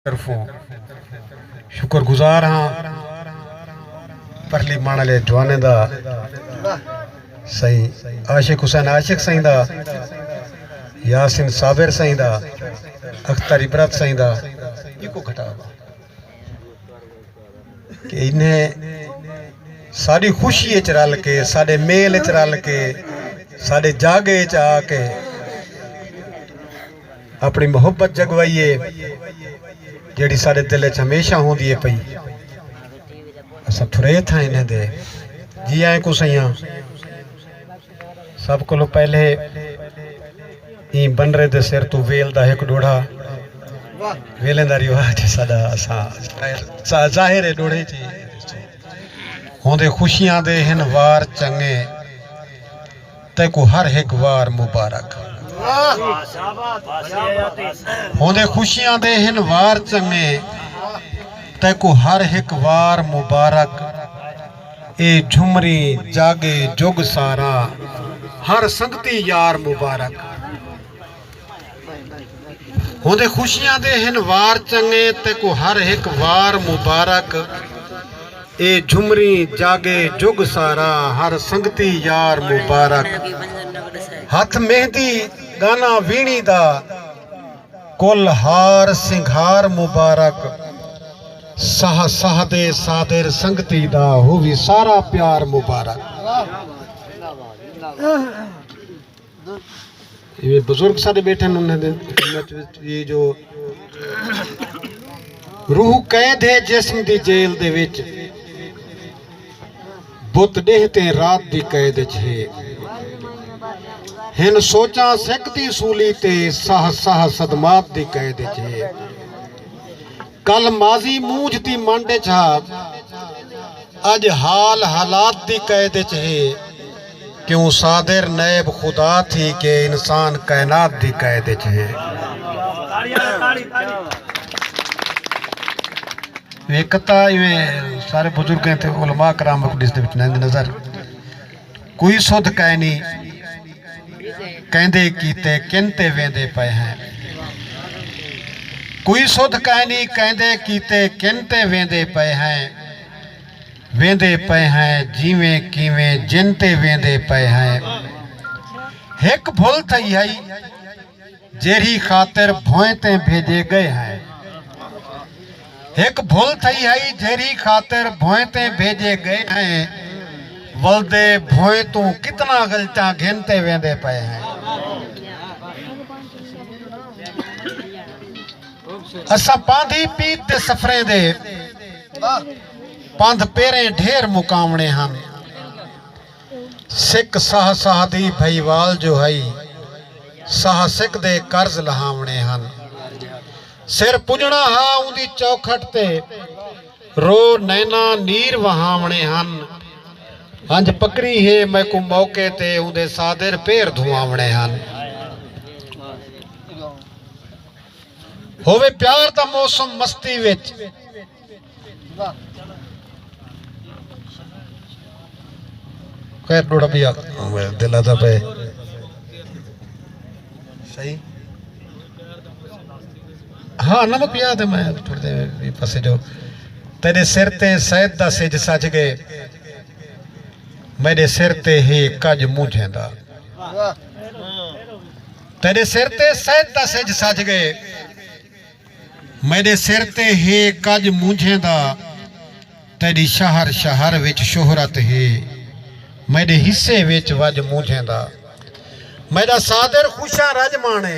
तरफों शुक्रगुजार हाँ परली माणले जवाने दा सही आशिक हुसैन आशिक सही दा यासिन साबिर सही दा अख्तर इबरत सही दा इको घटावा कि इन्हें साड़ी खुशी च रल के साडे मेल च रल के साडे जागे च आके अपनी मोहब्बत जगवाइए जेड़ी साडे दिल च हमेशा होंदी है पई असा थुरे था इन्हें दे जी आए को सही सब को पहले ई बनरे दे सिर तू वेल दा एक डोढ़ा वेलें दा रिवाज साडा असा जाहिर है डोढ़े ची होंदे खुशियां दे हिन वार चंगे ते को हर एक वार मुबारक होंदे खुशियां दे हिन वार चंगे ते को हर एक वार मुबारक ए झुमरी जागे जुग सारा हर संगती यार मुबारक होंदे खुशियां दे हिन वार चंगे ते को हर एक वार मुबारक ए झुमरी जागे जुग सारा हर संगती यार मुबारक हथ मेहंदी गाना वीणी दा कुल हार सिंघार मुबारक साह साह दे सादिर संगती दा हो भी सारा प्यार मुबारक। ये बुजुर्ग सारे बैठे ये जो रूह कैद है जिस्म दी जेल दे विच बुत देहते रात दी कैद छे हिन सोचा सकती सूली ते साह साह सदमात दी कैद छे कल माजी मूझ दी मंड छा अज हाल हालात दी कैद छे क्यों सादिर नैब खुदा थी के इंसान कायनात दी कैद छे। एकता इवें सारे बुजुर्ग थे उलमा कराम को दिस दे विच नजर कोई सुध कहनी कहंदे कीते किनते वेंदे पे हैं कोई सुध कहनी कहंदे कीते किनते वेंदे पे हैं जीवें कीवें जिनते वेंदे पे हैं एक भूल थई है जेरी खातिर भोंते भेजे गए हैं एक भूल थई है जेरी खातिर भोंते भेजे गए हैं वल्दे भोए तू कितना गलता घिनते वेंदे पे हैं असा पांधी पीत ते सफरे दे पंध पेरे ढेर मुकामने हन सिख साह साह दी भईवाल जो है साह सिख दे कर्ज लहावने हन सिर पुजना हा उदी चौखट ते रो नैना नीर वहावने हन हंज पकड़ी है मैं को मौके ते उदे सादिर पेर धुआवने हन होवे प्यार दा मौसम मस्ती विच खैर डोड़ा भी दिल आता पे सही हाँ नमक पिया थे मैं थोड़ी देर पासे जो तेरे सिर ते सैद दा सिज सज गए मेरे सिर ते ही कज मूझेंदा तेरे सिर ते सैद दा सिज सज गए मेरे सिर ते ही कज मूझेंदा तेरी शहर शहर विच शोहरत है मेरे हिस्से विच वज मूझेंदा मेरा सादिर खुशा रज माने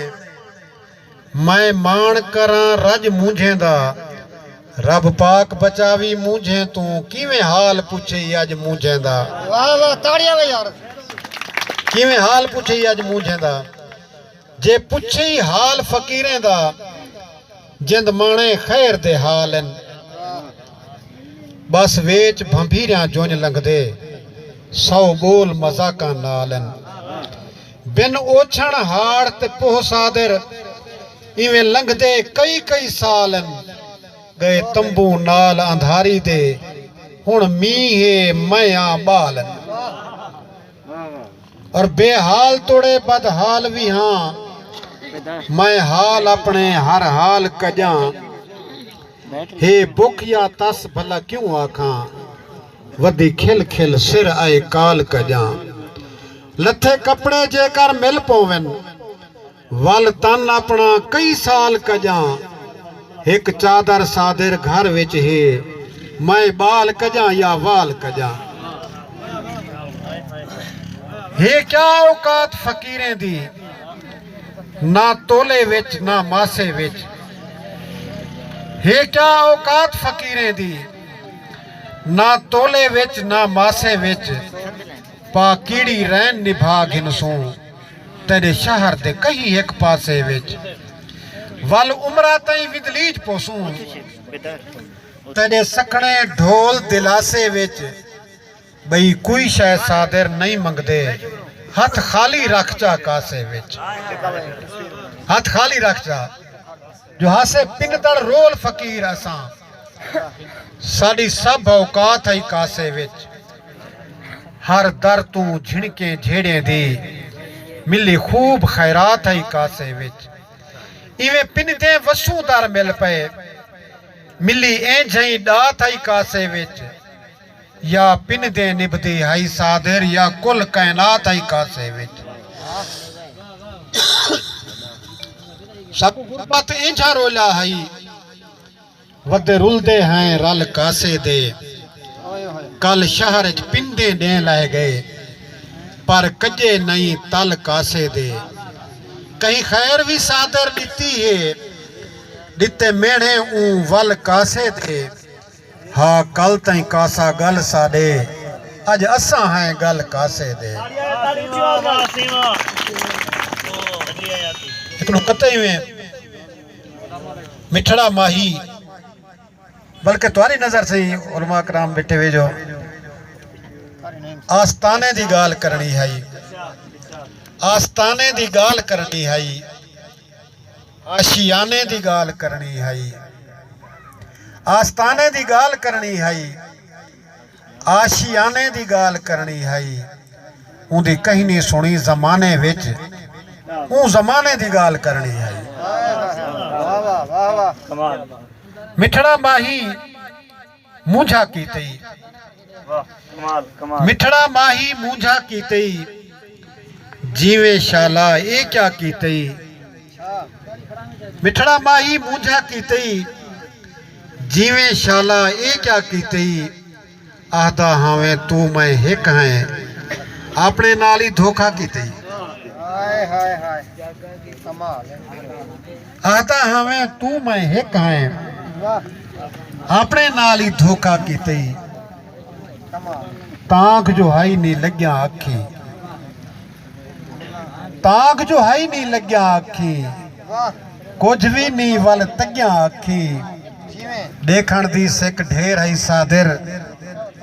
मैं मान करा रज मूझेंदा रब पाक बचावी मूझे तू किवें हाल पूछे अज मूझेंदा वाह वाह ताड़ियां वे यार किवें हाल पूछे अज मूझेंदा जे पूछे हाल फकीरें दा जिंद माने खैर दे हालन बस वेच भंभीरियां जोन लंघदे सौ बोल मजाका नालन बिन ओछण हाड़ ते पोह सादिर इवें लंघदे कई कई सालन गए तंबू नाल अंधारी दे हुण मीहे मया बालन और बेहाल तोड़े बदहाल भी हाँ मैं हाल अपने हर हाल कजा हे बुख या तस भला क्यों आखां वदी खिल खिल सिर आए काल कजां लथे कपड़े जेकर मिल पोवन वल तन अपना कई साल कजां एक चादर सादिर घर विच है मैं बाल कजां या वाल कजां हे क्या औकात फकीरें दी ना तोले विच ना मासे विच हे क्या औकात फकीरें दी ना तोले विच ना मासे विच पा कीड़ी रैन निभा घिनसूं तेरे शहर दे कहीं एक पासे विच वल उमरा तई विदलीज पोसूं तेरे सखणे ढोल दिलासे विच बई कोई शय सादिर नहीं मंगदे हथ खाली रख जा कासे विच हथ खाली रख जा जो हासे पिनदड़ रोल फकीर असां साडी सब औकात है कासे विच हर दर तू झिणके झेड़े दी मिली खूब खैरात है कासे विच इवे पिनदे वसूदार मिल पे मिली एंझई डात है कासे विच या पिनदे निभदी है सादिर या कुल कायनात है कासे विच सब गुरबत इंझा रोला है वदे रुलदे हैं रल कासे दे कल शहर च पिंदे दे लाए गए पर कजे नहीं तल कासे दे कहीं खैर भी सादर दिती है दिते मेढ़े ऊ वल कासे दे हाँ कल तई कासा गल साडे अज असा हैं गल कासे दे एक कतई में मिठड़ा माही बल्कि तुम्हारी नजर से ही उलमा कराम बैठे हुए जो आस्ताने दी गाल करनी है आस्ताने दी गाल करनी है आशियाने दी गाल करनी है आस्ताने दी गाल करनी है आशियाने दी गाल करनी है उनकी कहीं नहीं सुनी जमाने विच ऊ जमाने दी गाल करनी है मिठड़ा माही मूंझा की तई मिठड़ा माही मूंझा की तई जीवे शाला ये क्या की तई मिठड़ा माही मूंझा की तई जीवे शाला ये क्या की तई आहदा हावे तू मैं हिक हैं अपने नाल ही धोखा की तई आहदा हावे तू मैं हिक हैं अपने नाल ही धोखा की तई ताक जो हाई नहीं लग्या आखी ताक जो हाई नहीं लग्या आखी कुछ भी नहीं वल तग्या आखी देखण दी सिक ढेर है सादिर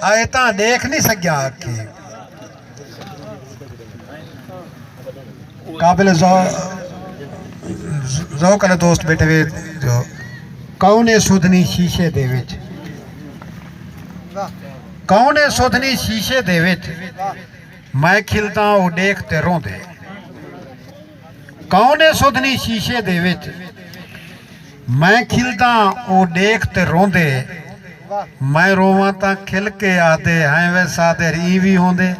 आए ता देख नहीं सग्या आखी काबिल ज़ौक़ वाले दोस्त बैठे हुए जो कौने सुधनी शीशे दे विच कौने सुधनी शीशे दे विच मैं खिलदा ओ देख ते रोंदे कौने सुधनी शीशे दे विच मैं खिलदा ओ देख ते रोंदे मैं रोवां तां खिल के आदे हैं वे सादे री भी होंदे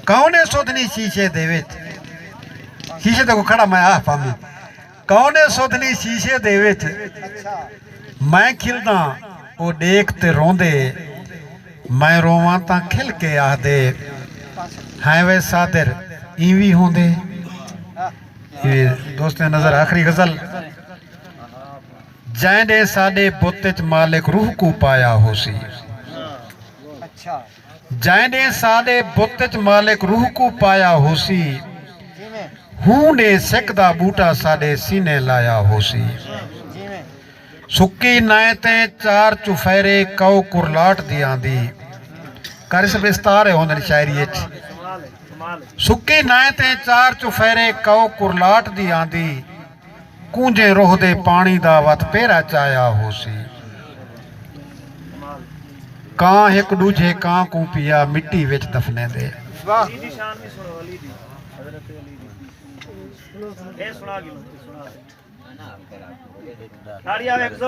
कौने सुधनी शीशे दे विच शीशे ते को खड़ा मैं आ पामी कौने सुधनी शीशे दे विच मैं खिलदा ओ देख ते रोंदे मैं रोवां तां खिल के आदे हैं वे सादर इवी होंदे ये दोस्तों नजर आखिरी गजल जैंदे साडे बुत च मालिक रूह को पाया होसी जैंदे साडे बुत च मालिक रूह को पाया होसी हूं ने सिक दा बूटा साडे सीने लाया होसी सुक्की नाए ते चार चुफेरे कौ कुरलाट दियां दी कर सब विस्तार होंदे शायरी सुक्की नाए ते चार चुफेरे कौ कुरलाट दी आंदी कूंजे रोह दे पानी दा वत पेरा चाया होसी कां एक दूजे कां को पिया मिट्टी विच दफने दे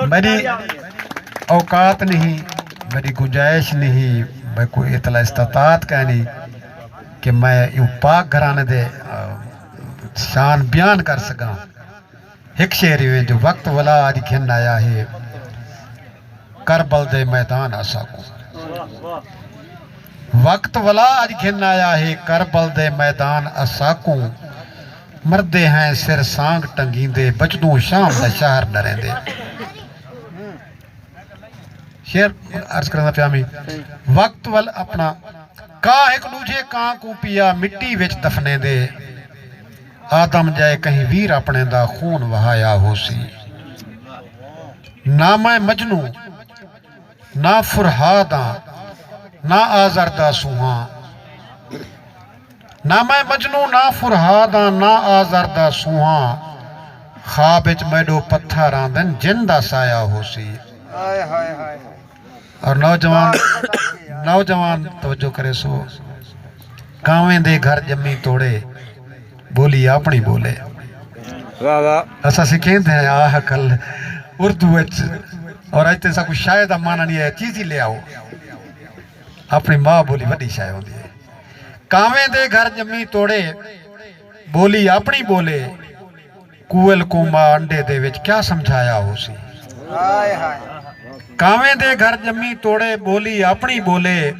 मेरी औकात नहीं, मेरी गुंजाइश नहीं, मैं कोई इतला इस्तात कहनी कि मैं यूं पाक घराने दे शान बयान कर सका। एक शेर में जो वक्त वाला अज खिन आया है करबल दे मैदान असाकू, वक्त वाला अज खिन आया है करबल दे मैदान असाकू, मरदे हैं सिर सांग टंगींदे बचदू शाम दा शहर डरेंदे। शेर अर्ज करना पिया मैं, वक्त वल अपना का एक दूजे कां को पिया मिट्टी विच दफने दे, आदम जाए कहीं वीर अपने दा खून वहाया होसी। ना मैं मजनू ना फुरहादा ना आजरदा सुहा, ना मैं मजनू ना फुरहादा ना आजरदा सुहा, ख्वाब विच मैडो पत्थर आंदन जिन दा साया होसी। और नौजवान तवज्जो करे सो, कावें दे घर जम्मी तोड़े बोली अपनी बोले। असा सिखेंदे हैं आह कल उर्दू और अज तक कुछ शायद माना नहीं है, चीज ही ले आओ। अपनी माँ बोली वड्डी शाय होंदी है। कावें दे घर जम्मी तोड़े बोली अपनी बोले, कुएल को मां अंडे दे विच क्या समझाया होसी। कावें दे घर जम्मी तोड़े बोली अपनी बोले,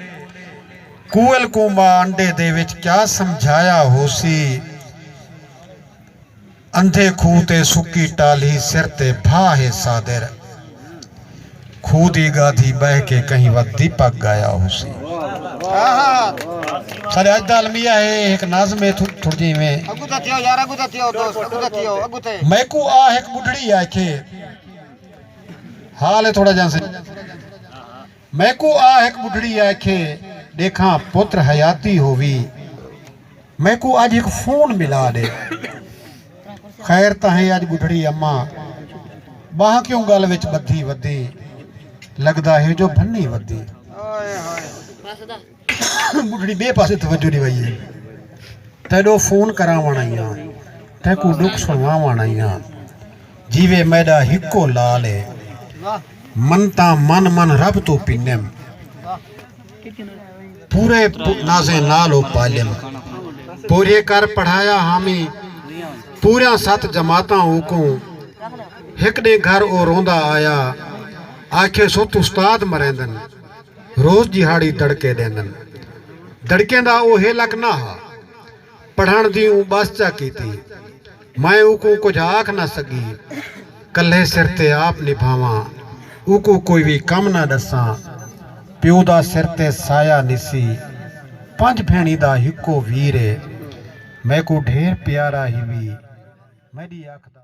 कुएल को मां अंडे दे विच क्या समझाया होसी। अंधे खूह ते सुकी टाली सिर ते भा है सादिर, खूह दी गाधी बह के कहीं वक्त दीपक गाया होसी। सारे अज दा अलमिया है एक नाज़म है थोड़ी जी में, मैकू आ एक बुढ़ड़ी आखे हाल है थोड़ा जान से, मैकू आ एक बुढ़ड़ी आखे देखा पुत्र हयाती होवी, मैकू आज एक फोन मिला दे। खैर ताहे अज बुढ़ड़ी अम्मा बाह क्यों गल विच बधी वधी, लगदा है जो भन्नी वधी। बुढ़ड़ी बे पासे तवज्जो नहीं वही, तेडो फोन करावण आईया, तैकू दुख सुनावण आईया, जीवे मैडा हिको लाल है, मनता मन मन रब तो पिन्नम, पूरे नाजे नालो पालिम, पूरे कर पढ़ाया हामी पूरा 7 जमाता ओको, एक ने घर ओ रोंदा आया, आखे सुत उस्ताद मरेंदन, रोज दिहाड़ी दड़के देंदन, दड़के दा ओ हेलक ना हा, पढ़ण दी बस चा कीती, मैं उको कुछ आख ना सकी, कल्हे सिर ते आप निभावा, उको कोई भी कम ना दसा, प्यो दा सिर ते साया निसी, 5 भेणी दा हिको वीर, मैं को ढेर प्यारा ही भी, मेरी आँख दा